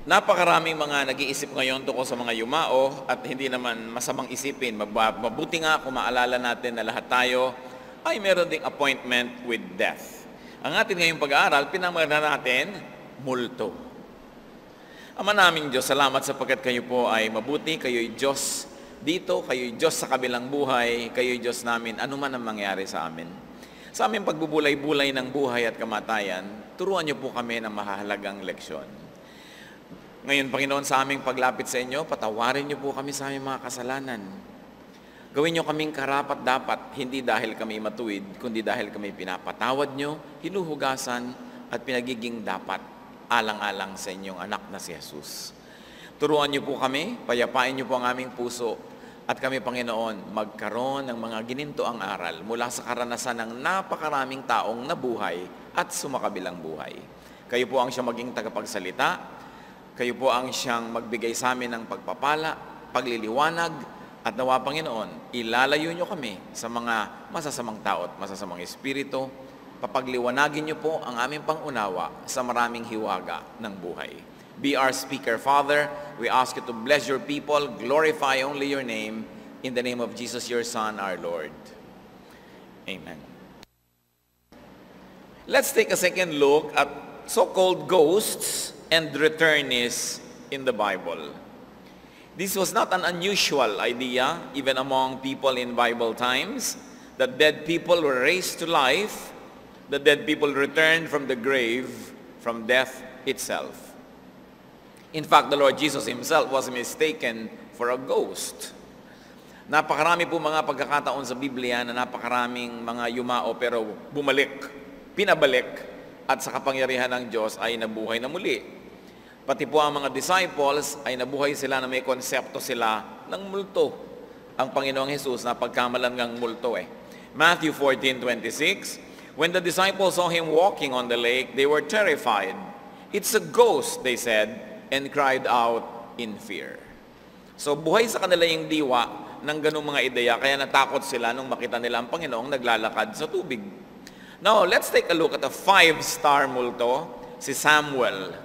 Napakaraming mga nag-iisip ngayon tungkol sa mga yumao at hindi naman masamang isipin. Mabuti nga kung maalala natin na lahat tayo ay meron ding appointment with death. Ang atin ngayong pag-aaral, pinamalan natin, multo. Ama naming Diyos, salamat sapagkat kayo po ay mabuti, kayo'y Diyos dito, kayo'y Diyos sa kabilang buhay, kayo'y Diyos namin, anuman ang mangyari sa amin. Sa aming pagbubulay-bulay ng buhay at kamatayan, turuan niyo po kami ng mahalagang leksyon. Ngayon, Panginoon, sa aming paglapit sa inyo, patawarin niyo po kami sa aming mga kasalanan. Gawin niyo kaming karapat-dapat, hindi dahil kami matuwid, kundi dahil kami pinapatawad niyo, hinuhugasan, at pinagiging dapat, alang-alang sa inyong anak na si Jesus. Turuan niyo po kami, payapain niyo po ang aming puso, at kami, Panginoon, magkaroon ng mga ginintoang aral mula sa karanasan ng napakaraming taong nabuhay at sumakabilang buhay. Kayo po ang siyang maging tagapagsalita, kayo po ang siyang magbigay sa amin ng pagpapala, pagliliwanag, at nawa, Panginoon, ilalayo niyo kami sa mga masasamang tao at masasamang espiritu. Papagliwanagin niyo po ang aming pangunawa sa maraming hiwaga ng buhay. Be our speaker, Father. We ask you to bless your people, glorify only your name, in the name of Jesus, your Son, our Lord. Amen. Let's take a second look at so-called ghosts and returnees in the Bible. This was not an unusual idea, even among people in Bible times, that dead people were raised to life, that dead people returned from the grave, from death itself. In fact, the Lord Jesus himself was mistaken for a ghost. Napakarami po mga pagkakataon sa Biblia na napakaraming mga yumao pero bumalik, pinabalik, at sa kapangyarihan ng Diyos ay nabuhay na muli. Pati po ang mga disciples ay nabuhay sila na may konsepto sila ng multo. Ang Panginoong Jesus na pagkamalangang multo Matthew 14:26, when the disciples saw him walking on the lake, they were terrified. It's a ghost, they said, and cried out in fear. So buhay sa kanila yung diwa ng ganung mga ideya, kaya natakot sila nung makita nila ang Panginoong naglalakad sa tubig. Now, let's take a look at a 5-star multo, si Samuel.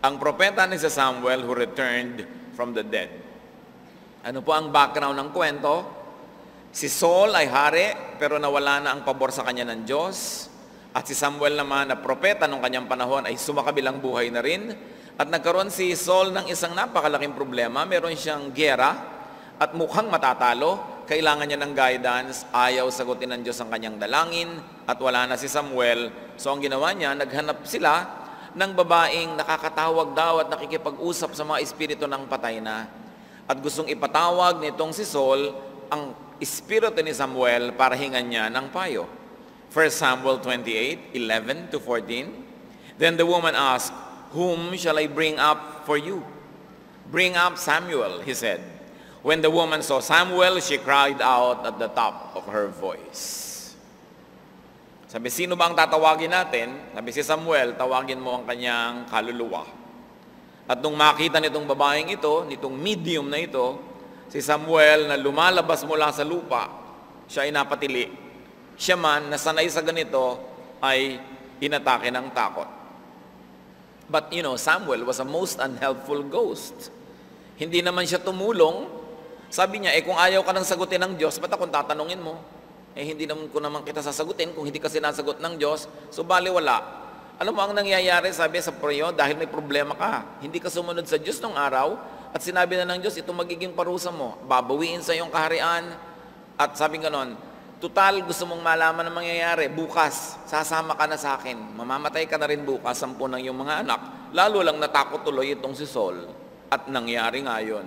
Ang propeta ni si Samuel who returned from the dead. Ano po ang background ng kwento? Si Saul ay hari, pero nawala na ang pabor sa kanya ng Diyos. At si Samuel naman na propeta nung kanyang panahon ay sumakabilang buhay na rin. At nagkaroon si Saul ng isang napakalaking problema. Meron siyang giyera at mukhang matatalo. Kailangan niya ng guidance, ayaw sagutin ng Diyos ang kanyang dalangin, at wala na si Samuel. So ang ginawa niya, naghanap sila ng babaeng nakakatawag daw at nakikipag-usap sa mga espiritu ng patay na. At gustong ipatawag nitong si Saul ang espiritu ni Samuel para hingan niya ng payo. 1 Samuel 28:11-14. Then the woman asked, "Whom shall I bring up for you?" "Bring up Samuel," he said. When the woman saw Samuel, she cried out at the top of her voice. Sabi, sino ba ang tatawagin natin? Sabi, si Samuel, tawagin mo ang kanyang kaluluwa. At nung makita nitong babaeng ito, nitong medium na ito, si Samuel na lumalabas mula sa lupa, siya ay napatili. Siya man, na sanay sa ganito, ay inatake ng takot. But Samuel was a most unhelpful ghost. Hindi naman siya tumulong. Sabi niya, kung ayaw ka nang sagutin ng Diyos, ba't akong tatanungin mo? Hindi naman ko naman kita sasagutin kung hindi ka sinasagot ng Diyos, so baliwala. Alam mo ang nangyayari, sabi sa prayo, dahil may problema ka, hindi ka sumunod sa Diyos nung araw, at sinabi na ng Diyos, ito magiging parusa mo, babawiin sa iyong kaharian, at sabi ganon, total gusto mong malaman ang mangyayari, bukas, sasama ka na sa akin, mamamatay ka na rin bukas, 10 ng iyong mga anak, lalo lang natakot tuloy itong si Saul, at nangyari nga yun.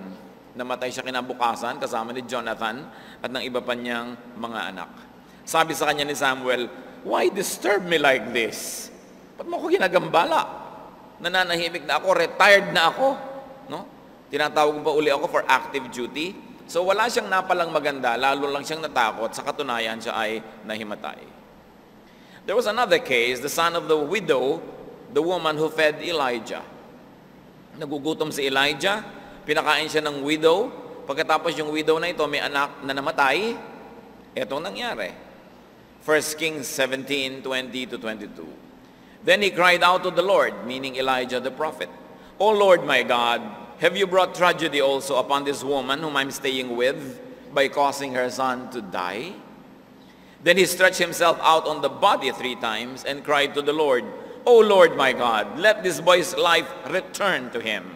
Namatay siya kinabukasan kasama ni Jonathan at ng iba pa niyang mga anak. Sabi sa kanya ni Samuel, "Why disturb me like this?" Ba't mo ako ginagambala? Nananahimik na ako, retired na ako. No? Tinatawag pa uli ako for active duty. So wala siyang napalang maganda, lalo lang siyang natakot, sa katunayan siya ay nahimatay. There was another case, the son of the widow, the woman who fed Elijah. Nagugutom si Elijah, pinakain siya ng widow. Pagkatapos yung widow na ito, may anak na namatay. Etong nangyari. 1 Kings 17:20-22. Then he cried out to the Lord, meaning Elijah the prophet, O Lord my God, have you brought tragedy also upon this woman whom I'm staying with by causing her son to die? Then he stretched himself out on the body 3 times and cried to the Lord, O Lord my God, let this boy's life return to him.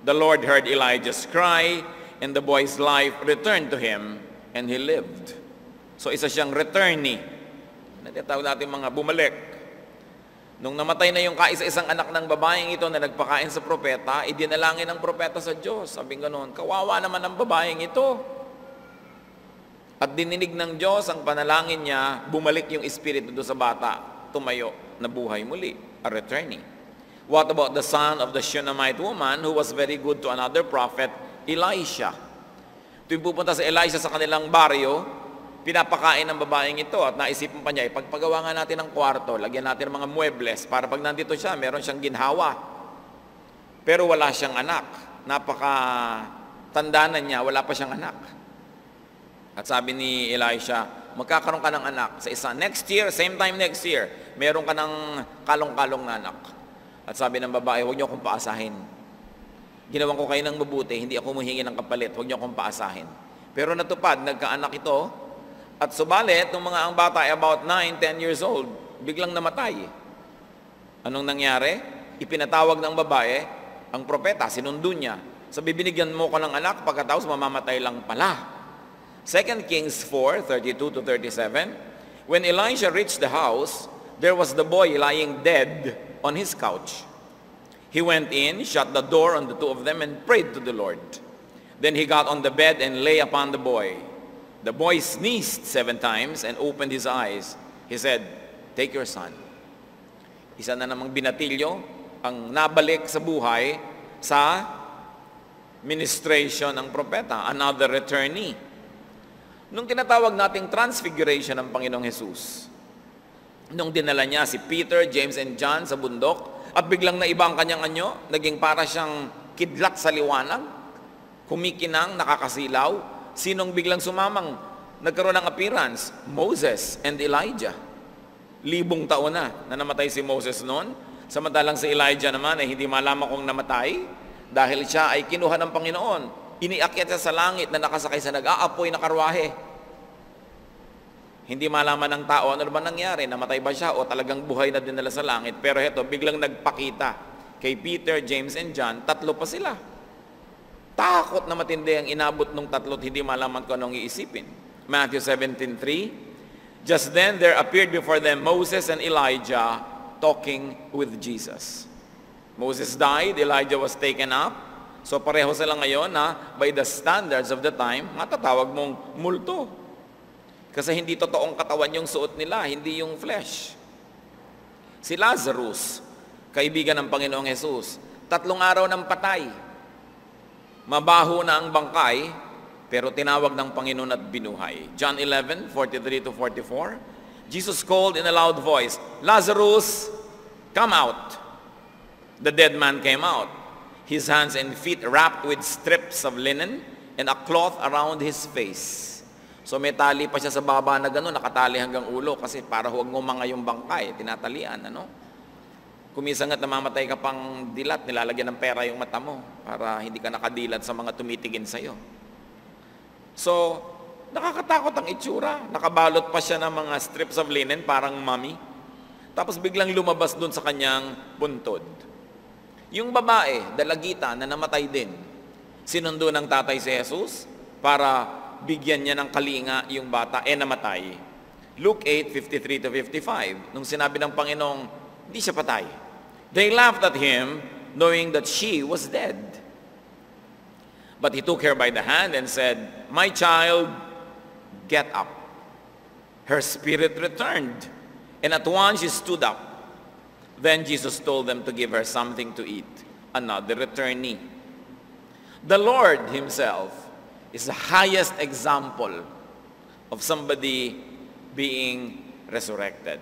The Lord heard Elijah's cry, and the boy's life returned to him, and he lived. So isa siyang returnee. Natitawag natin mga bumalik. Nung namatay na yung kaisa-isang anak ng babaeng ito na nagpakain sa propeta, idinalangin ng propeta sa Diyos. Sabing ganoon, kawawa naman ang babaeng ito. At dininig ng Diyos ang panalangin niya, bumalik yung espiritu doon sa bata, tumayo, nabuhay muli, a returnee. What about the son of the Shunammite woman who was very good to another prophet, Elisha? Tuwing pupunta sa Elisha sa kanilang baryo, pinapakain ng babaeng ito at naisipan pa niya, ipagpagawa nga natin ng kwarto, lagyan natin ng mga muebles para pag nandito siya, meron siyang ginhawa. Pero wala siyang anak. Napaka-tanda na niya, wala pa siyang anak. At sabi ni Elisha, magkakaroon ka ng anak sa isa. Next year, same time next year, meron ka ng kalong-kalong na anak. At sabi ng babae, huwag niyo akong paasahin. Ginawan ko kayo ng mabuti, hindi ako humihingi ng kapalit, huwag niyo akong paasahin. Pero natupad, nagkaanak ito, at subalit, nung mga ang bata ay about 9, 10 years old, biglang namatay. Anong nangyari? Ipinatawag ng babae, ang propeta, sinundo niya. Sabi, binigyan mo ko ng anak, pagkatapos mamamatay lang pala. 2 Kings 4, 32 to 37, when Elisha reached the house, there was the boy lying dead on his couch. He went in, shut the door on the 2 of them, and prayed to the Lord. Then he got on the bed and lay upon the boy. The boy sneezed 7 times and opened his eyes. He said, take your son. Isa na namang binatilyo ang nabalik sa buhay sa ministration ng propeta, another returnee. Nung tinatawag nating transfiguration ng Panginoong Jesus, nung dinala niya si Peter, James, and John sa bundok, at biglang naiba ang kanyang anyo, naging para siyang kidlat sa liwanag, kumikinang, nakakasilaw. Sinong biglang sumamang nagkaroon ng appearance? Moses and Elijah. 1,000 taon na namatay si Moses noon. Samantalang si Elijah naman ay hindi malaman kung namatay dahil siya ay kinuha ng Panginoon. Iniakyat siya sa langit na nakasakay sa nag-aapoy na karwahe. Hindi malaman ng tao ano ba nangyari, namatay ba siya o talagang buhay na dinala sa langit. Pero heto, biglang nagpakita kay Peter, James, and John, 3 pa sila. Takot na matindi ang inabot ng 3 at hindi malaman kung anong iisipin. Matthew 17:3, just then there appeared before them Moses and Elijah talking with Jesus. Moses died, Elijah was taken up. So pareho sila ngayon na by the standards of the time, matatawag mong multo. Kasi hindi totoong katawan yung suot nila, hindi yung flesh. Si Lazarus, kaibigan ng Panginoong Jesus, 3 araw ng patay. Mabaho na ang bangkay, pero tinawag ng Panginoon at binuhay. John 11:43 to 44, Jesus called in a loud voice, Lazarus, come out. The dead man came out, his hands and feet wrapped with strips of linen and a cloth around his face. So may tali pa siya sa baba na gano'n, nakatali hanggang ulo kasi para huwag ngumanga yung bangkay, tinatalian, ano? Kumisan nga't namamatay ka pang dilat, nilalagyan ng pera yung mata mo para hindi ka nakadilat sa mga tumitingin sa'yo. So, nakakatakot ang itsura. Nakabalot pa siya ng mga strips of linen, parang mummy. Tapos biglang lumabas dun sa kanyang buntod. Yung babae, dalagita na namatay din, sinundo ng tatay si Jesus para bigyan niya ng kalinga yung bata, namatay. Luke 8:53 to 55, nung sinabi ng Panginoong, hindi siya patay. They laughed at him, knowing that she was dead. But he took her by the hand and said, my child, get up. Her spirit returned, and at once she stood up. Then Jesus told them to give her something to eat, another returnee. The Lord himself is the highest example of somebody being resurrected.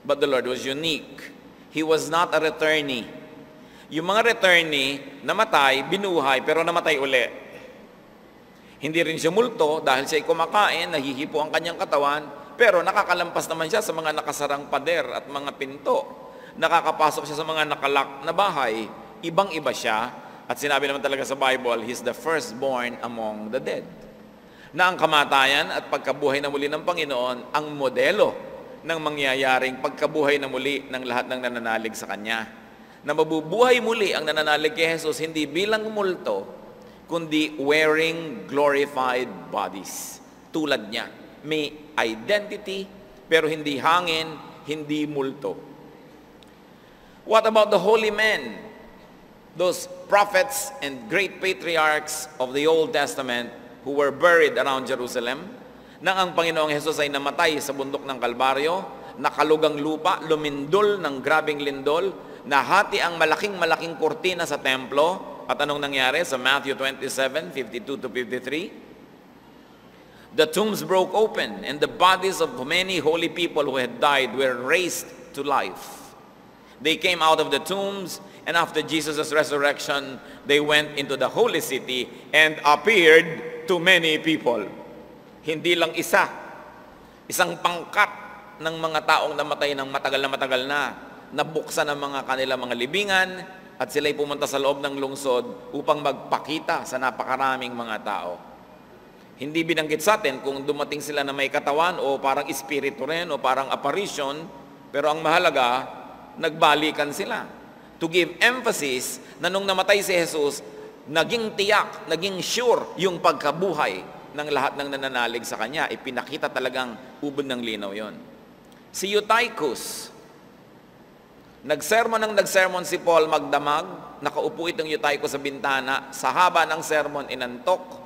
But the Lord was unique. He was not a returnee. Yung mga returnee, namatay, binuhay, pero namatay uli. Hindi rin siya multo dahil siya ay kumakain, nahihipo ang kanyang katawan, pero nakakalampas naman siya sa mga nakasarang pader at mga pinto. Nakakapasok siya sa mga nakalak na bahay. Ibang-iba siya, at sinabi naman talaga sa Bible, He's the firstborn among the dead. Na ang kamatayan at pagkabuhay na muli ng Panginoon ang modelo ng mangyayaring pagkabuhay na muli ng lahat ng nananalig sa Kanya. Na mabubuhay muli ang nananalig kay Jesus hindi bilang multo, kundi wearing glorified bodies. Tulad niya, may identity, pero hindi hangin, hindi multo. What about the holy men? Those prophets and great patriarchs of the Old Testament who were buried around Jerusalem, nang ang Panginoong Jesus ay namatay sa bundok ng Kalbaryo, nakalugang lupa, lumindol ng grabing lindol, nahati ang malaking kurtina sa templo, at anong nangyari sa Matthew 27:52-53? The tombs broke open, and the bodies of many holy people who had died were raised to life. They came out of the tombs, and after Jesus' resurrection, they went into the holy city and appeared to many people. Hindi lang isang pangkat ng mga taong namatay ng matagal na, nabuksan ang mga kanilang mga libingan, at sila'y pumunta sa loob ng lungsod upang magpakita sa napakaraming mga tao. Hindi binanggit sa atin kung dumating sila na may katawan o parang espiritu rin o parang apparition, pero ang mahalaga, nagbalikan sila. To give emphasis na nung namatay si Jesus, naging tiyak, naging sure yung pagkabuhay ng lahat ng nananalig sa Kanya. Ipinakita talagang ubod ng linaw yon. Si Eutychus, nagsermon si Paul magdamag, nakaupo itong Eutychus sa bintana, sa haba ng sermon inantok,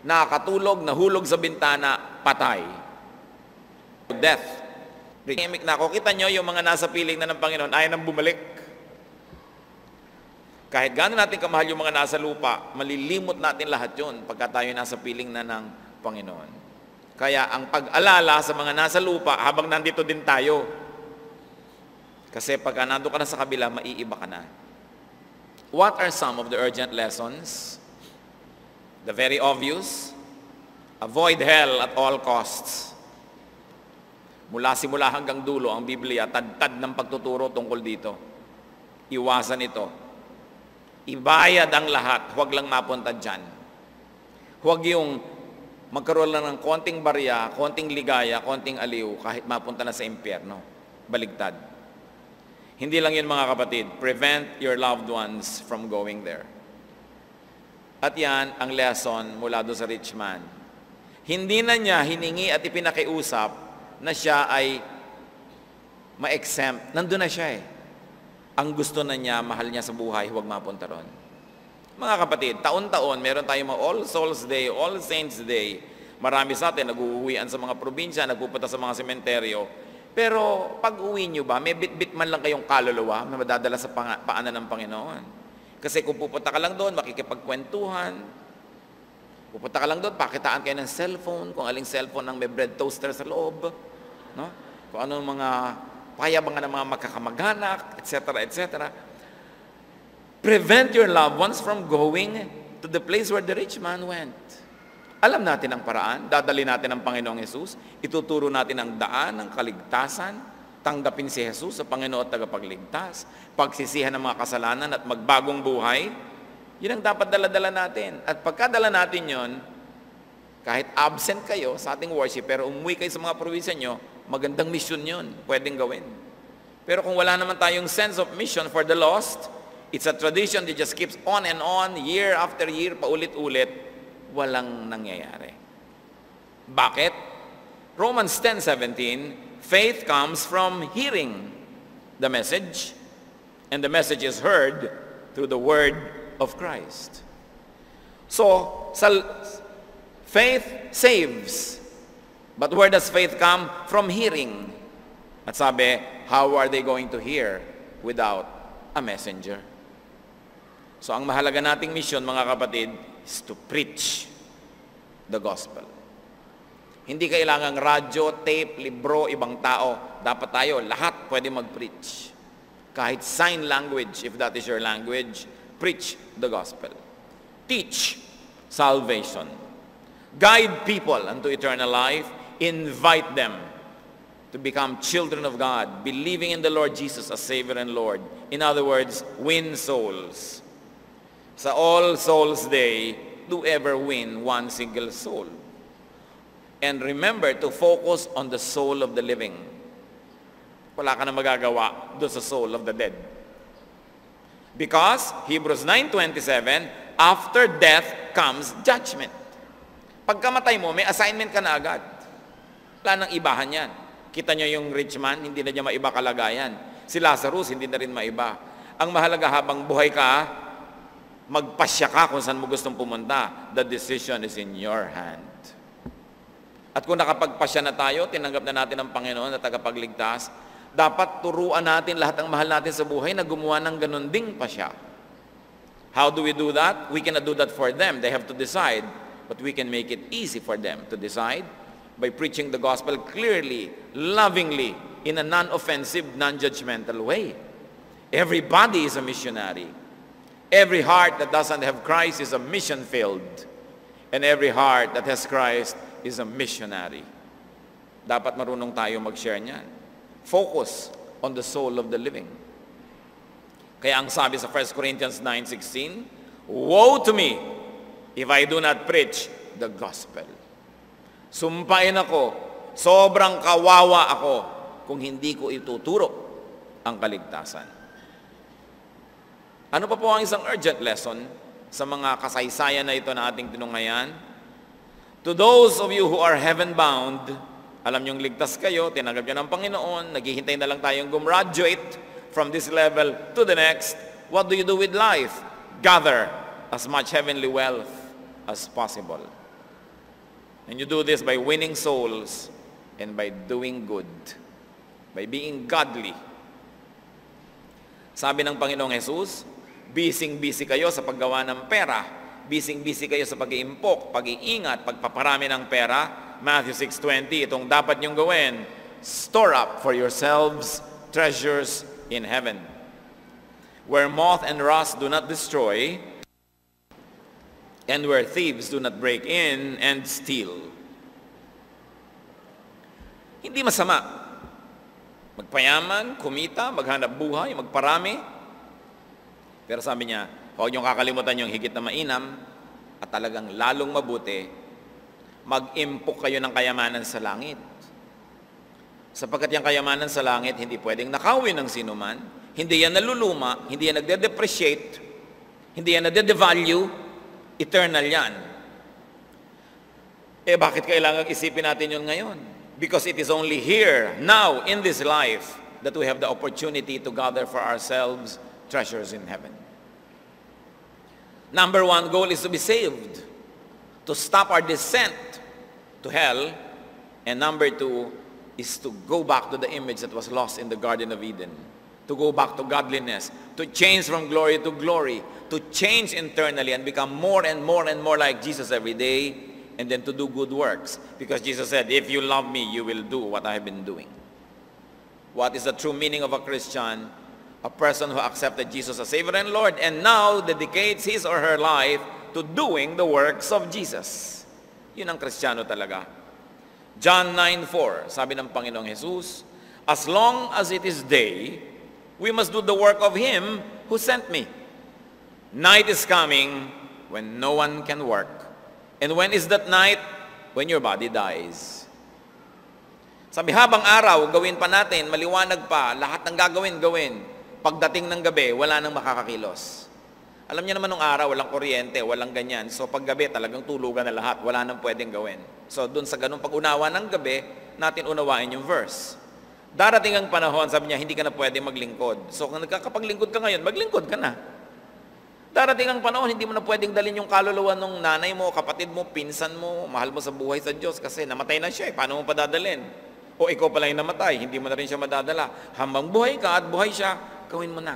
nakakatulog, nahulog sa bintana, patay. Death. Na kung kita nyo, yung mga nasa piling na ng Panginoon, ayaw nang bumalik. Kahit gano'n natin kamahal yung mga nasa lupa, malilimot natin lahat yun pagka tayo nasa piling na ng Panginoon. Kaya ang pag-alala sa mga nasa lupa, habang nandito din tayo. Kasi pagka nandun ka na sa kabila, maiiba ka na. What are some of the urgent lessons? The very obvious, avoid hell at all costs. Mula simula hanggang dulo, ang Biblia, tad-tad ng pagtuturo tungkol dito. Iwasan ito. Ibayad ang lahat, huwag lang mapunta dyan. Huwag yung magkaroon lang ng konting barya, konting ligaya, konting aliw, kahit mapunta na sa impyerno. Baligtad. Hindi lang yun mga kapatid, prevent your loved ones from going there. At yan ang lesson mula doon sa rich man. Hindi na niya hiningi at ipinakiusap na siya ay ma-exempt. Nandun na siya eh. Ang gusto na niya, mahal niya sa buhay, huwag mapunta ron. Mga kapatid, taon-taon, meron tayong mga All Souls Day, All Saints Day. Marami sa atin, nag-uuwian sa mga probinsya, nagpupunta sa mga sementeryo. Pero pag uwi nyo ba, may bit-bit man lang kayong kaluluwa na madadala sa paanan ng Panginoon. Kasi kung pupunta ka lang doon, makikipagkwentuhan. Pupunta ka lang doon, pakitaan kayo ng cellphone, kung aling cellphone ang may bread toaster sa loob. No? Kung ano mga payabangan ng mga magkakamag-anak, etc., etc. Prevent your loved ones from going to the place where the rich man went. Alam natin ang paraan, dadali natin ang Panginoong Jesus, ituturo natin ang daan ng kaligtasan, tanggapin si Jesus sa Panginoon at tagapagligtas, pagsisihan ng mga kasalanan at magbagong buhay, yun ang dapat dala-dala natin. At pagkadala natin yun, kahit absent kayo sa ating worship, pero umuwi kayo sa mga probinsya nyo, magandang mission yun, pwedeng gawin. Pero kung wala naman tayong sense of mission for the lost, it's a tradition that just keeps on and on, year after year, paulit-ulit, walang nangyayari. Bakit? Romans 10:17, faith comes from hearing the message, and the message is heard through the word of Christ. So, faith saves. But where does faith come? From hearing. At sabi, how are they going to hear without a messenger? So, ang mahalaga nating mission, mga kapatid, is to preach the gospel. Hindi kailangang radyo, tape, libro, ibang tao. Dapat tayo, lahat pwede mag-preach. Kahit sign language, if that is your language, preach the gospel. Teach salvation. Guide people unto eternal life. Invite them to become children of God, believing in the Lord Jesus as Savior and Lord. In other words, win souls. Sa All Souls Day, do ever win one single soul. And remember to focus on the soul of the living. Wala ka na magagawa doon sa soul of the dead. Because, Hebrews 9:27, after death comes judgment. Pagkamatay mo, may assignment ka na agad. Wala nang ibahan yan. Kita nyo yung rich man, hindi na niya maiba kalagayan. Si Lazarus, hindi na rin maiba. Ang mahalaga habang buhay ka, magpasya ka kung saan mo gustong pumunta. The decision is in your hand. At kung nakapagpasya na tayo, tinanggap na natin ang Panginoon na tagapagligtas, dapat turuan natin lahat ng mahal natin sa buhay na gumawa ng ganun ding pasya. How do we do that? We cannot do that for them. They have to decide. But we can make it easy for them to decide by preaching the gospel clearly, lovingly, in a non-offensive, non-judgmental way. Everybody is a missionary. Every heart that doesn't have Christ is a mission field. And every heart that has Christ is a missionary. Dapat marunong tayo mag-share niyan. Focus on the soul of the living. Kaya ang sabi sa 1 Corinthians 9:16, woe to me if I do not preach the gospel. Sumpain ako, sobrang kawawa ako kung hindi ko ituturo ang kaligtasan. Ano pa po ang isang urgent lesson sa mga kasaysayan na ito na ating tinunghayan? To those of you who are heaven-bound, alam niyong ligtas kayo, tinanggap niyo ng Panginoon, naghihintay na lang tayong gumraduate from this level to the next. What do you do with life? Gather as much heavenly wealth as possible. And you do this by winning souls and by doing good, by being godly. Sabi ng Panginoong Jesus, busy kayo sa paggawa ng pera, busy kayo sa pag-iimpok, pag-iingat, pagpaparami ng pera. Matthew 6:20, itong dapat niyong gawin, store up for yourselves treasures in heaven, where moth and rust do not destroy, and where thieves do not break in and steal. Hindi masama magpayaman, kumita, maghanap buhay, magparami. Pero sabi niya, huwag niyong kakalimutan yung higit na mainam at talagang lalong mabuti, mag-impok kayo ng kayamanan sa langit. Sapagkat yung kayamanan sa langit, hindi pwedeng nakawin ng sinuman, hindi yan naluluma, hindi yan nagde-depreciate, hindi yan nade-devalue, eternal yan. Eh bakit kailangan isipin natin yun ngayon? Because it is only here, now, in this life, that we have the opportunity to gather for ourselves treasures in heaven. Number one goal is to be saved, to stop our descent to hell, and number two is to go back to the image that was lost in the Garden of Eden, to go back to godliness, to change from glory to glory, to change internally and become more and more and more like Jesus every day, and then to do good works. Because Jesus said, if you love me, you will do what I have been doing. What is the true meaning of a Christian? A person who accepted Jesus as Savior and Lord and now dedicates his or her life to doing the works of Jesus. Yun ang Kristiyano talaga. John 9:4, sabi ng Panginoong Jesus, as long as it is day, we must do the work of Him who sent me. Night is coming when no one can work. And when is that night? When your body dies. Sabi, habang araw, gawin pa natin, maliwanag pa, lahat ng gawin. Pagdating ng gabi, wala nang makakakilos. Alam niyo naman nung araw, walang kuryente, walang ganyan. So paggabi, talagang tulugan na lahat, wala nang pwedeng gawin. So dun sa ganung pag-unawa ng gabi, natin unawain yung verse. Darating ang panahon, sabi niya, hindi ka na pwedeng maglingkod. So kung nagkakapaglingkod ka ngayon, maglingkod ka na. Darating ang panahon, hindi mo na pwedeng dalhin yung kaluluwa ng nanay mo, kapatid mo, pinsan mo, mahal mo sa buhay sa Diyos kasi namatay na siya, paano mo padadalhin? O ikaw pala yung namatay, hindi mo na rin siya madadala. Hambang buhay ka at buhay siya, gawin mo na.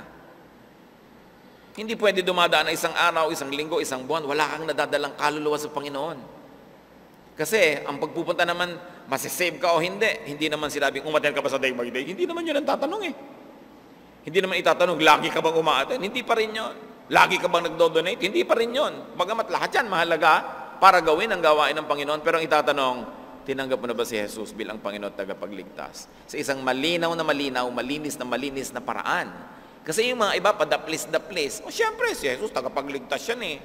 Hindi pwede dumadaan na isang araw, isang linggo, isang buwan, wala kang nadadalang kaluluwa sa Panginoon. Kasi ang pagpupunta naman, masisave ka o hindi. Hindi naman sinabing, umaten ka ba sa day by day? Hindi naman yun ang tatanong eh. Hindi naman itatanong, lagi ka bang umaten? Hindi pa rin yun. Lagi ka bang nagdo-donate? Hindi pa rin yun. Bagamat lahat yan mahalaga para gawin ang gawain ng Panginoon. Pero ang itatanong, tinanggap mo na ba si Jesus bilang Panginoon at tagapagligtas? Sa isang malinaw na malinaw, malinis na paraan. Kasi yung mga iba, padaplis-daplis. O siyempre, si Jesus, tagapagligtas yan eh.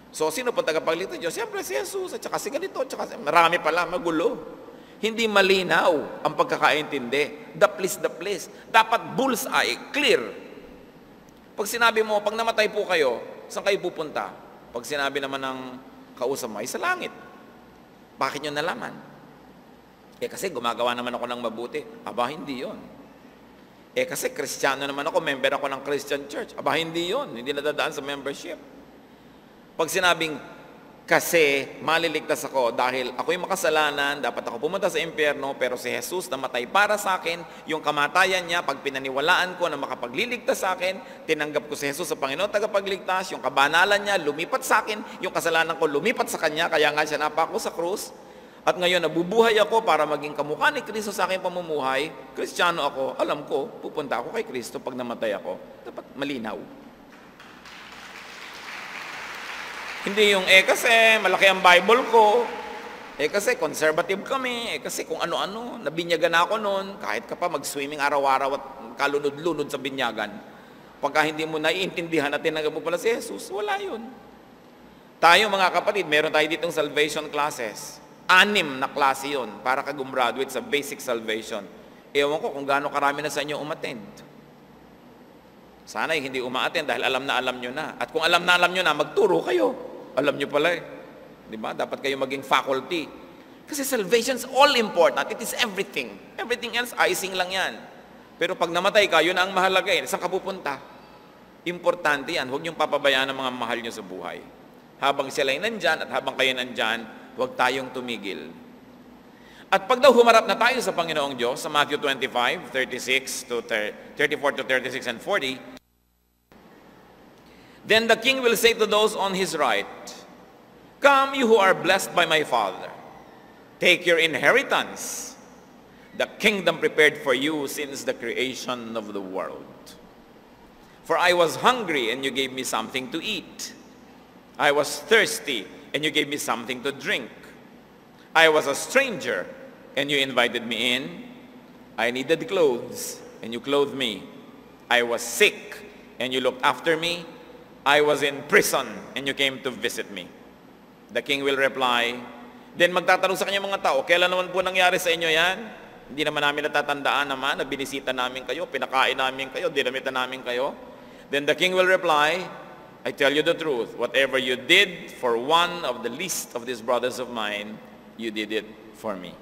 So, sino po tagapagligtas Diyos? Siyempre, si Jesus, at saka si ganito, at saka marami pala, magulo. Hindi malinaw ang pagkakaintindi. Daplis-daplis. Dapat bullseye, clear. Pag sinabi mo, pag namatay po kayo, saan kayo pupunta? Pag sinabi naman ng kausap mo, ay sa langit. Bakit nyo nalaman? Kasi gumagawa naman ako ng mabuti. Aba, hindi yon. Kasi Kristiyano naman ako, member ako ng Christian Church. Aba, hindi yon. Hindi nadadaan sa membership. Pag sinabing, kasi maliligtas ako dahil ako'y makasalanan, dapat ako pumunta sa impyerno, pero si Jesus namatay para sa akin, yung kamatayan niya, pag pinaniwalaan ko na makapagliligtas sa akin, tinanggap ko si Jesus sa Panginoon tagapagligtas, yung kabanalan niya lumipat sa akin, yung kasalanan ko lumipat sa Kanya, kaya nga siya napako sa krus, at ngayon nabubuhay ako para maging kamukha ni Kristo sa aking pamumuhay, Kristiyano ako, alam ko, pupunta ako kay Kristo pag namatay ako. Dapat malinaw. Hindi yung, kasi malaki ang Bible ko, kasi conservative kami, kasi kung ano-ano, nabinyagan ako noon, kahit ka pa mag-swimming araw-araw at kalunod-lunod sa binyagan. Pagka hindi mo naiintindihan at tinanggap mo pala si Jesus, wala yun. Tayo mga kapatid, meron tayo ditong salvation classes. 6 na klase yun para ka gumraduate sa basic salvation. Ewan ko kung gaano karami na sa inyo umattend. Sana hindi umaattend dahil alam nyo na. At kung alam nyo na, magturo kayo. Alam nyo pala eh. Diba? Dapat kayo maging faculty. Kasi salvation is all important. It is everything. Everything else, icing lang yan. Pero pag namatay ka, yun ang mahalaga eh. Saan ka pupunta? Importante yan. Huwag niyong papabayaan ang mga mahal nyo sa buhay. Habang sila ay nandyan at habang kayo nandyan, huwag tayong tumigil. At pag daw humarap na tayo sa Panginoong Diyos, sa Matthew 25, 34 to 36 and 40, then the king will say to those on his right, "Come, you who are blessed by my Father. Take your inheritance, the kingdom prepared for you since the creation of the world. For I was hungry, and you gave me something to eat. I was thirsty, and you gave me something to drink. I was a stranger, and you invited me in. I needed clothes, and you clothed me. I was sick, and you looked after me. I was in prison, and you came to visit me." The king will reply, then magtatanong sa kanya mga tao, "Kailan naman po nangyari sa inyo yan? Hindi naman namin natatandaan naman na binisita namin kayo, pinakain namin kayo, dinamitan namin kayo." Then the king will reply, "I tell you the truth, whatever you did for one of the least of these brothers of mine, you did it for me."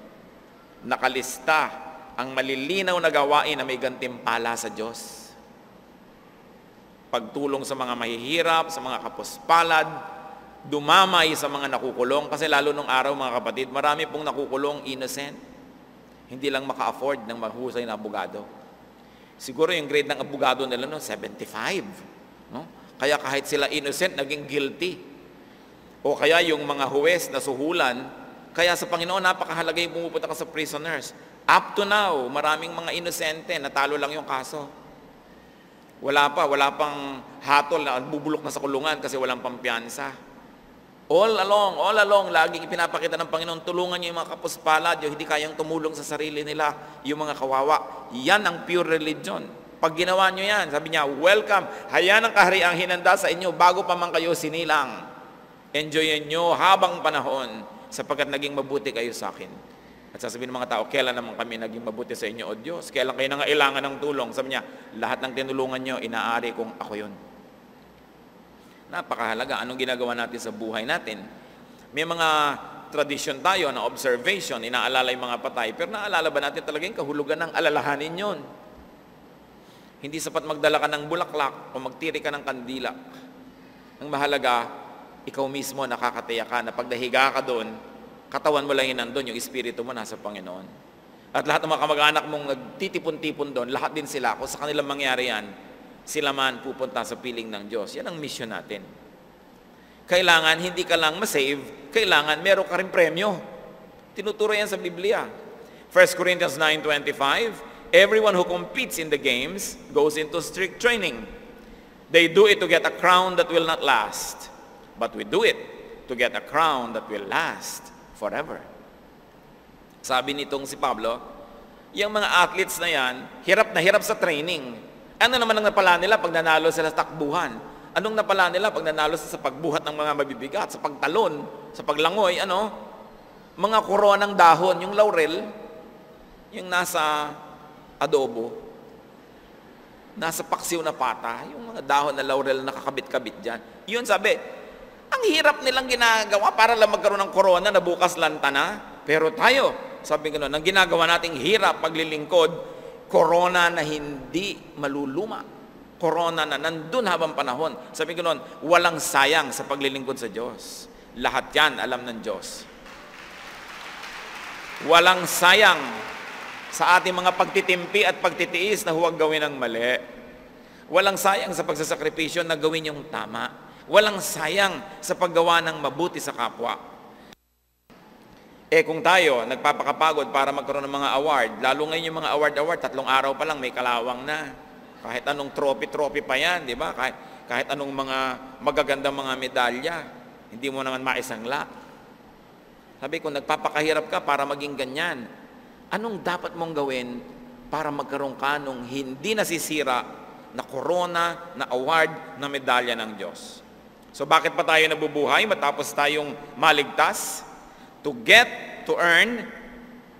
Nakalista ang malilinaw na gawain na may gantimpala sa Diyos. Pagtulong sa mga mahihirap, sa mga kapuspalad, dumamay sa mga nakukulong, kasi lalo nung araw mga kapatid, marami pong nakukulong innocent. Hindi lang maka-afford ng mahusay na abogado. Siguro yung grade ng abogado nila 75. No? Kaya kahit sila innocent, naging guilty. O kaya yung mga huwes na suhulan, kaya sa Panginoon, napakahalaga yung pumupunta ka sa prisoners. Up to now, maraming mga inosente, natalo lang yung kaso. Wala pang hatol na bubulok na sa kulungan kasi walang pampiyansa. All along, laging ipinapakita ng Panginoon, tulungan niyo yung mga kapuspalad, yung hindi kayang tumulong sa sarili nila, yung mga kawawa. Yan ang pure religion. Pag ginawa niyo yan, sabi niya, welcome, hayan ang kahariang hinanda sa inyo bago pa man kayo sinilang. Enjoyin niyo habang panahon sapagkat naging mabuti kayo sa akin. At sasabihin ng mga tao, kailan naman kami naging mabuti sa inyo, O Diyos? Kailan kayo nangailangan ng tulong? Sabi niya, lahat ng tinulungan niyo, inaari kong ako yun. Napakahalaga. Anong ginagawa natin sa buhay natin? May mga tradisyon tayo na observation, inaalala yung mga patay, pero naalala ba natin talaga yung kahulugan ng alalahanin yun? Hindi sapat magdala ka ng bulaklak o magtiri ka ng kandila. Ang mahalaga, ikaw mismo nakakataya ka na pag nahiga ka doon, katawan mo lang yun nandun, yung espiritu mo nasa Panginoon. At lahat ng mga kamag-anak mong nagtitipon-tipon doon, lahat din sila, kung sa kanilang mangyari yan, sila man pupunta sa piling ng Diyos. Yan ang mission natin. Kailangan, hindi ka lang masave, kailangan meron ka rin premyo. Tinuturo yan sa Biblia. 1 Corinthians 9:25, everyone who competes in the games goes into strict training. They do it to get a crown that will not last, but we do it to get a crown that will last forever. Sabi nitong si Pablo, yung mga athletes na yan, hirap na hirap sa training. Ano naman ang napala nila pag nanalo sila sa takbuhan? Anong napala nila pag nanalo sila sa pagbuhat ng mga mabibigat, sa pagtalon, sa paglangoy, ano? Mga koronang dahon, yung laurel, yung nasa adobo, nasa paksiw na pata, yung mga dahon na laurel na nakakabit-kabit dyan. Yun sabi, ang hirap nilang ginagawa para lang magkaroon ng korona na bukas lanta na. Pero tayo, sabi ko noon, ang ginagawa nating hirap paglilingkod, korona na hindi maluluma. Korona na nandun habang panahon. Sabi ko noon, walang sayang sa paglilingkod sa Diyos. Lahat yan alam ng Diyos. Walang sayang sa ating mga pagtitimpi at pagtitiis na huwag gawin ang mali. Walang sayang sa pagsasakripisyo na gawin yung tama. Walang sayang sa paggawa ng mabuti sa kapwa. Kung tayo nagpapakapagod para magkaroon ng mga award, lalo ngayon yung mga award, 3 araw pa lang may kalawang na. Kahit anong trophy pa yan, di ba? Kahit anong mga magagandang mga medalya, hindi mo naman maisangla. Sabi ko, nagpapakahirap ka para maging ganyan. Anong dapat mong gawin para magkaroon ka nung hindi nasisira na corona, na award, na medalya ng Diyos? So bakit pa tayo nabubuhay matapos tayong maligtas? To get, to earn,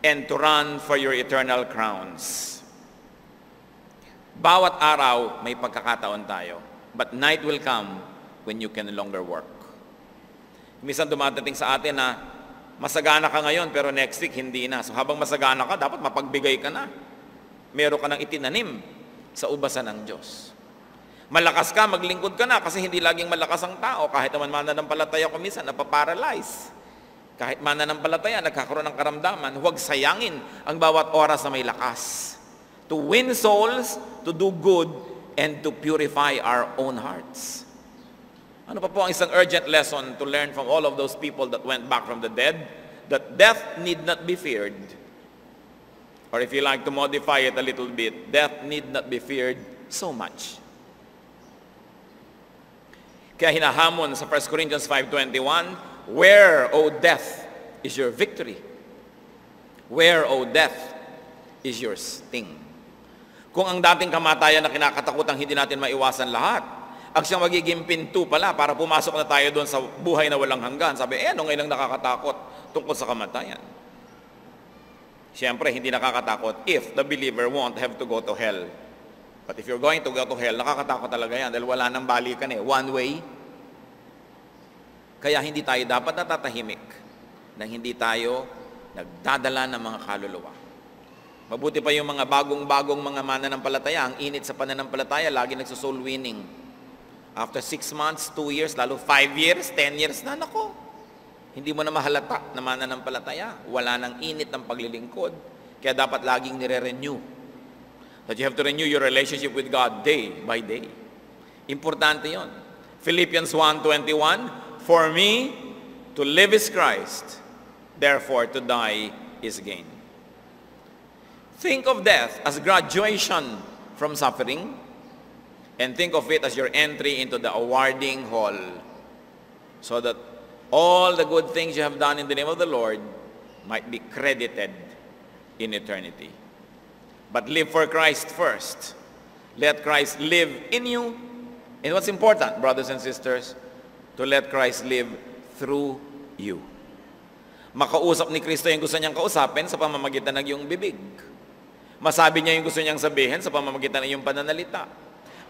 and to run for your eternal crowns. Bawat araw may pagkakataon tayo, but night will come when you can no longer work. Minsan dumadating sa atin na masagana ka ngayon pero next week hindi na. So habang masagana ka, dapat mapagbigay ka na. Meron ka nang itinanim sa ubasan ng Diyos. Malakas ka, maglingkod ka na kasi hindi laging malakas ang tao. Kahit naman mananampalataya ko minsan, napaparalyze. Kahit mananampalataya, nagkakaroon ng karamdaman, huwag sayangin ang bawat oras na may lakas. To win souls, to do good, and to purify our own hearts. Ano pa po ang isang urgent lesson to learn from all of those people that went back from the dead? That death need not be feared. Or if you like to modify it a little bit, death need not be feared so much. Kaya hinahamon sa 1 Corinthians 5:21, where, O death, is your victory? Where, O death, is your sting? Kung ang dating kamatayan na kinakatakutang hindi natin maiwasan lahat, ang siyang magiging pinto pala para pumasok na tayo doon sa buhay na walang hanggan. Sabi, ano ngayon ang nakakatakot tungkol sa kamatayan? Siyempre, hindi nakakatakot if the believer won't have to go to hell. But if you're going to go to hell, nakakatakot talaga yan dahil wala nang balikan one way. Kaya hindi tayo dapat natatahimik na hindi tayo nagdadala ng mga kaluluwa. Mabuti pa yung mga bagong-bagong mga mananampalataya, ang init sa pananampalataya, lagi nagsosoul winning. After 6 months, 2 years, lalo 5 years, 10 years na, nako. Hindi mo na mahalata na mananampalataya. Wala nang init ng paglilingkod. Kaya dapat laging nire-renew. That you have to renew your relationship with God day by day. Importante yon. Philippians 1:21, for me, to live is Christ, therefore to die is gain. Think of death as graduation from suffering, and think of it as your entry into the awarding hall, so that all the good things you have done in the name of the Lord might be credited in eternity. But live for Christ first. Let Christ live in you. And what's important, brothers and sisters, to let Christ live through you. Makausap ni Kristo yung gusto niyang kausapin sa pamamagitan ng iyong bibig. Masabi niya yung gusto niyang sabihin sa pamamagitan ng iyong pananalita.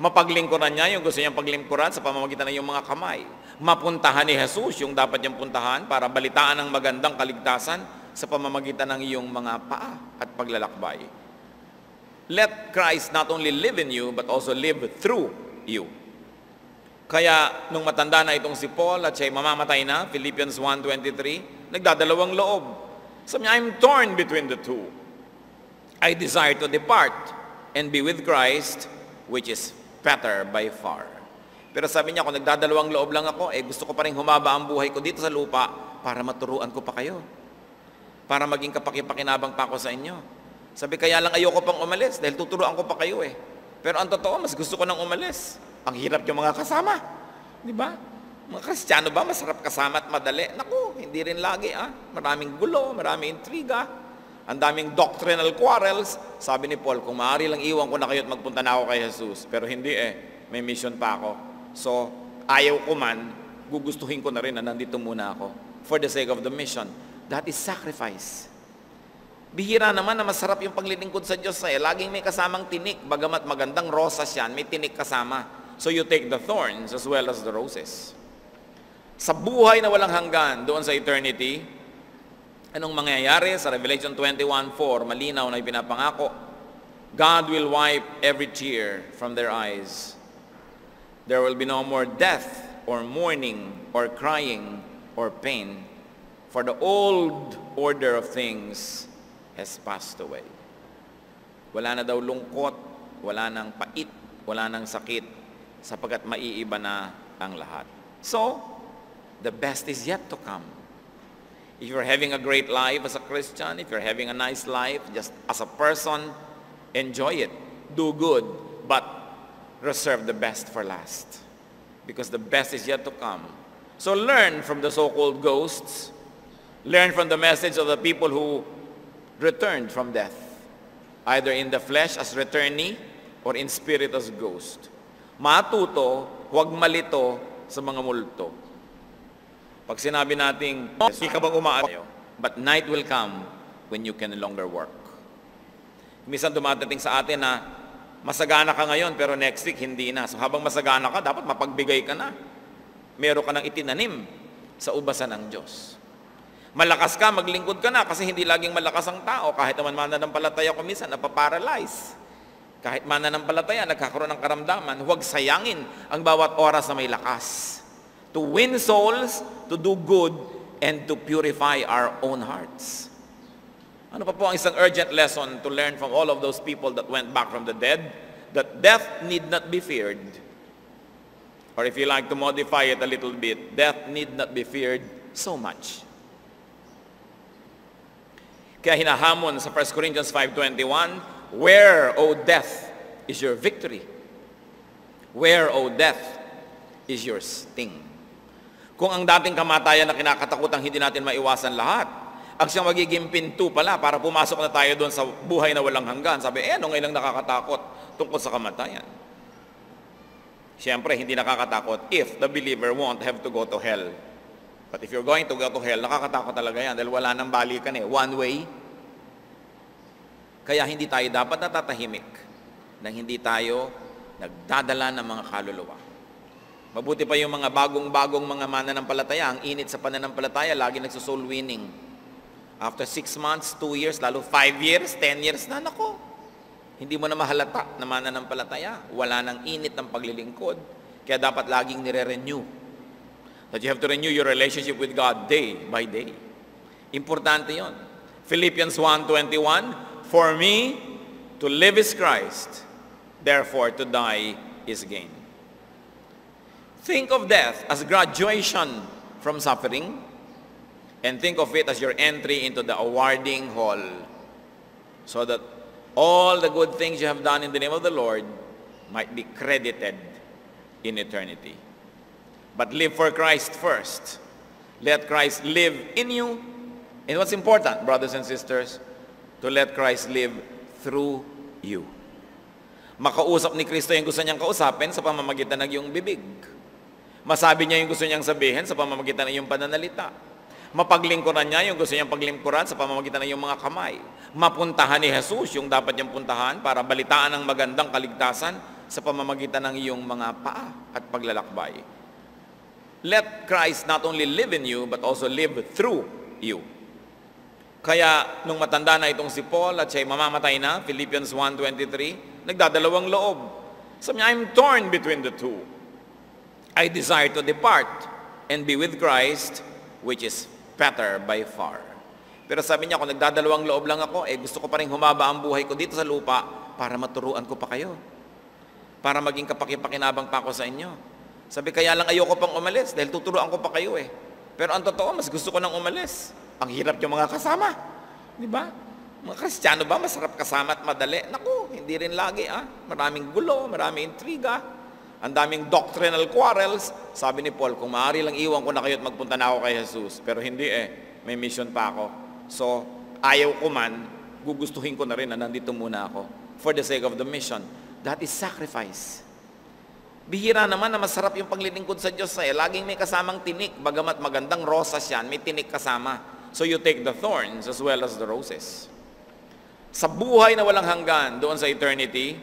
Mapaglingkuran niya yung gusto niyang paglingkuran sa pamamagitan ng iyong mga kamay. Mapuntahan ni Jesus yung dapat niyang puntahan para balitaan ang magandang kaligtasan sa pamamagitan ng iyong mga paa at paglalakbay. Let Christ not only live in you, but also live through you. Kaya, nung matanda na itong si Paul at siya'y mamamatay na, Philippians 1:23, nagdadalawang loob. Sabi niya, I'm torn between the two. I desire to depart and be with Christ, which is better by far. Pero sabi niya, kung nagdadalawang loob lang ako, gusto ko pa rin humaba ang buhay ko dito sa lupa para maturuan ko pa kayo. Para maging kapakipakinabang pa ako sa inyo. Sabi, kaya lang ayoko pang umalis dahil tuturuan ko pa kayo Pero ang totoo, mas gusto ko nang umalis. Ang hirap yung mga kasama. Di ba? Mga Kristiyano ba, masarap kasama at madali? Naku, hindi rin lagi Maraming gulo, maraming intriga. Ang daming doctrinal quarrels. Sabi ni Paul, kung maaari lang iwan ko na kayo at magpunta na ako kay Jesus. Pero hindi may mission pa ako. So, ayaw ko man, gugustuhin ko na rin na nandito muna ako for the sake of the mission. That is sacrifice. Bihira naman na masarap yung paglilingkod sa Diyos laging may kasamang tinik. Bagamat magandang rosas yan, may tinik kasama. So you take the thorns as well as the roses. Sa buhay na walang hanggan, doon sa eternity, anong mangyayari? Sa Revelation 21:4, malinaw na ipinapangako, God will wipe every tear from their eyes. There will be no more death, or mourning, or crying, or pain, for the old order of things has passed away. Wala na daw lungkot, wala nang pait, wala nang sakit, sapagkat maiiba na ang lahat. So, the best is yet to come. If you're having a great life as a Christian, if you're having a nice life, just as a person, enjoy it. Do good, but reserve the best for last. Because the best is yet to come. So learn from the so-called ghosts. Learn from the message of the people who returned from death, either in the flesh as returnee or in spirit as ghost. Matuto, huwag malito sa mga multo. Pag sinabi nating, hindi ka bang umaaraw? But night will come when you can no longer work. Minsan dumadating sa atin na masagana ka ngayon pero next week hindi na. So habang masagana ka, dapat mapagbigay ka na. Meron ka ng itinanim sa ubasan ng Diyos. Malakas ka, maglingkod ka na kasi hindi laging malakas ang tao. Kahit naman mananampalataya ko minsan, napaparalyze. Kahit mananampalataya, nagkakaroon ng karamdaman, huwag sayangin ang bawat oras na may lakas. To win souls, to do good, and to purify our own hearts. Ano pa po ang isang urgent lesson to learn from all of those people that went back from the dead? That death need not be feared. Or if you like to modify it a little bit, death need not be feared so much. Kaya hinahamon sa 1 Corinthians 5:21, where, O death, is your victory? Where, O death, is your sting? Kung ang dating kamatayan na kinakatakutang hindi natin maiwasan lahat, ang siyang magiging pinto pala para pumasok na tayo doon sa buhay na walang hanggan. Sabi, ano ngayon lang nakakatakot tungkol sa kamatayan? Siyempre, hindi nakakatakot if the believer won't have to go to hell. But if you're going to go to hell, nakakatakot talaga yan dahil wala nang balikan one way. Kaya hindi tayo dapat natatahimik nang hindi tayo nagdadala ng mga kaluluwa. Mabuti pa yung mga bagong-bagong mga mananampalataya, ang init sa pananampalataya, lagi nagsosoul winning. After 6 months, 2 years, lalo 5 years, 10 years na, nako. Hindi mo na mahalata na mananampalataya. Wala nang init ng paglilingkod. Kaya dapat laging nire-renew. That you have to renew your relationship with God day by day. Importante yon. Philippians 1:21, for me, to live is Christ. Therefore, to die is gain. Think of death as graduation from suffering, and think of it as your entry into the awarding hall, so that all the good things you have done in the name of the Lord might be credited in eternity. But live for Christ first. Let Christ live in you. And what's important, brothers and sisters, to let Christ live through you. Makausap ni Kristo yung gusto niyang kausapin sa pamamagitan ng iyong bibig. Masabi niya yung gusto niyang sabihin sa pamamagitan ng iyong pananalita. Mapaglingkuran niya yung gusto niyang paglingkuran sa pamamagitan ng iyong mga kamay. Mapuntahan ni Jesus yung dapat niyang puntahan para balitaan ang magandang kaligtasan sa pamamagitan ng iyong mga paa at paglalakbay. Let Christ not only live in you, but also live through you. Kaya, nung matanda na itong si Paul at siya'y mamamatay na, Philippians 1:23, nagdadalawang loob. Sabi niya, I'm torn between the two. I desire to depart and be with Christ, which is better by far. Pero sabi niya, kung nagdadalawang loob lang ako, gusto ko pa rin humaba ang buhay ko dito sa lupa para maturuan ko pa kayo. Para maging kapakipakinabang pa ako sa inyo. Sabi, kaya lang ayoko pang umalis dahil tuturuan ko pa kayo Pero ang totoo, mas gusto ko nang umalis. Ang hirap yung mga kasama. Di ba? Mga Kristiyano ba, masarap kasama at madali? Naku, hindi rin lagi Maraming gulo, maraming intriga. Ang daming doctrinal quarrels. Sabi ni Paul, kung maaari lang iwan ko na kayo at magpunta na ako kay Jesus. Pero hindi may mission pa ako. So, ayaw ko man, gugustuhin ko na rin na nandito muna ako for the sake of the mission. That is sacrifice. Bihira naman na masarap yung paglilingkod sa Diyos. Laging may kasamang tinik. Bagamat magandang rosas yan, may tinik kasama. So you take the thorns as well as the roses. Sa buhay na walang hanggan, doon sa eternity,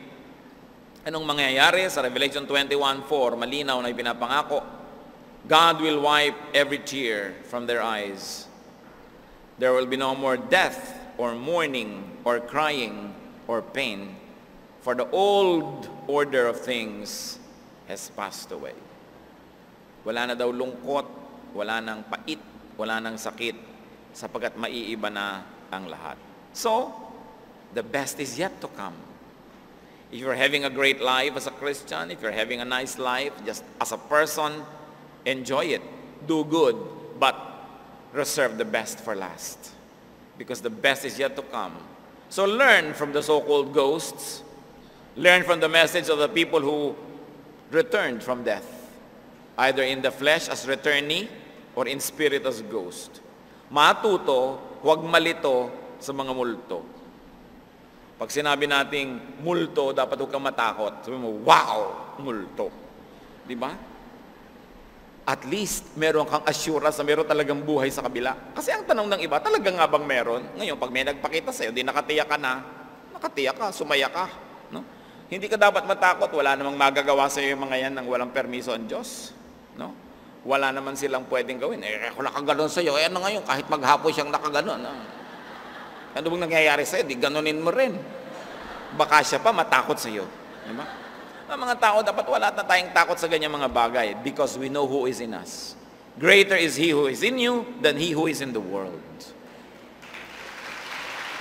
anong mangyayari? Sa Revelation 21:4, malinaw na ipinapangako, God will wipe every tear from their eyes. There will be no more death or mourning or crying or pain, for the old order of things has passed away. Wala na daw lungkot, wala nang pait, wala nang sakit, sapagkat maiiba na ang lahat. So, the best is yet to come. If you're having a great life as a Christian, if you're having a nice life, just as a person, enjoy it, do good, but reserve the best for last. Because the best is yet to come. So learn from the so-called ghosts. Learn from the message of the people who returned from death, either in the flesh as returnee or in spirit as ghost. Matuto, huwag malito sa mga multo. Pag sinabi nating multo, dapat huwag kang matakot. Sabi mo, wow, multo. Di ba? At least, meron kang assurance na meron talagang buhay sa kabila. Kasi ang tanong ng iba, talagang nga bang meron? Ngayon, pag may nagpakita sa'yo, di nakatiyak ka na, nakatiyak ka, sumaya ka. No? Hindi ka dapat matakot, wala namang magagawa sa'yo yung mga yan nang walang permiso ang Diyos. No? Wala naman silang pwedeng gawin. Ako nakaganon sa'yo, ano ngayon, kahit maghapon siyang nakaganon. No? Ano bang nangyayari sa'yo? Di ganunin mo rin. Baka siya pa matakot sa'yo. Diba? Ang mga tao, dapat wala na tayong takot sa ganyang mga bagay because we know who is in us. Greater is He who is in you than he who is in the world.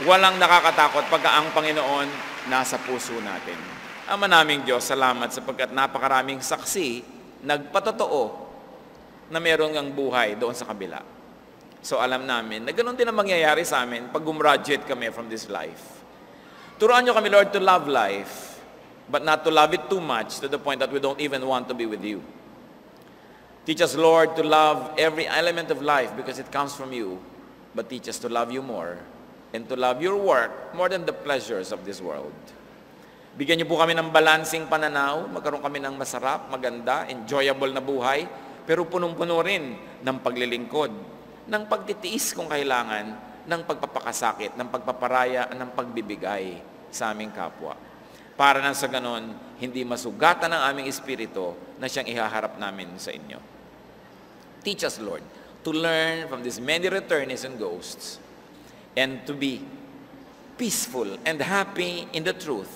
Walang nakakatakot pagka ang Panginoon nasa puso natin. Ama naming Diyos, salamat sapagkat napakaraming saksi, nagpatotoo na meron ngang buhay doon sa kabila. So alam namin na ganoon din ang mangyayari sa amin pag gumraduate kami from this life. Turuan niyo kami, Lord, to love life, but not to love it too much to the point that we don't even want to be with you. Teach us, Lord, to love every element of life because it comes from you, but teach us to love you more and to love your work more than the pleasures of this world. Bigyan niyo po kami ng balancing pananaw, magkaroon kami ng masarap, maganda, enjoyable na buhay, pero punong-puno rin ng paglilingkod, ng pagtitiis kung kailangan, ng pagpapakasakit, ng pagpaparaya, ng pagbibigay sa aming kapwa. Para na sa ganon, hindi masugatan ng aming espiritu na siyang ihaharap namin sa inyo. Teach us, Lord, to learn from these many returnees and ghosts and to be peaceful and happy in the truth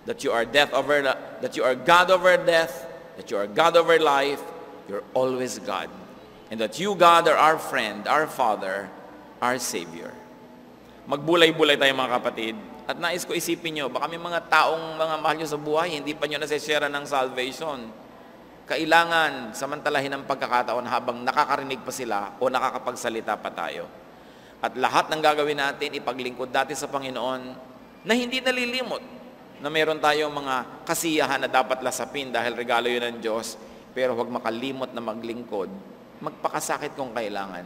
that you are that you are God over death, that you are God over life, you're always God, and that you, God, are our friend, our Father, our Savior. Magbulay-bulay tayo mga kapatid. At nais ko isipin nyo, baka may mga taong mga mahal nyo sa buhay, hindi pa nyo nasishare ng salvation. Kailangan samantalahin ang pagkakataon habang nakakarinig pa sila o nakakapagsalita pa tayo. At lahat ng gagawin natin, ipaglingkod natin sa Panginoon na hindi nalilimot na meron tayong mga kasiyahan na dapat lasapin dahil regalo yun ng Diyos, pero huwag makalimot na maglingkod, magpakasakit kung kailangan.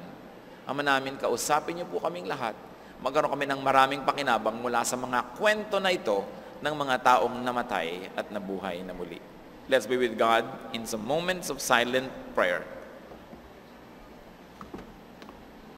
Ama namin, kausapin niyo po kaming lahat. Magkaroon kami ng maraming pakinabang mula sa mga kwento na ito ng mga taong namatay at nabuhay na muli. Let's be with God in some moments of silent prayer.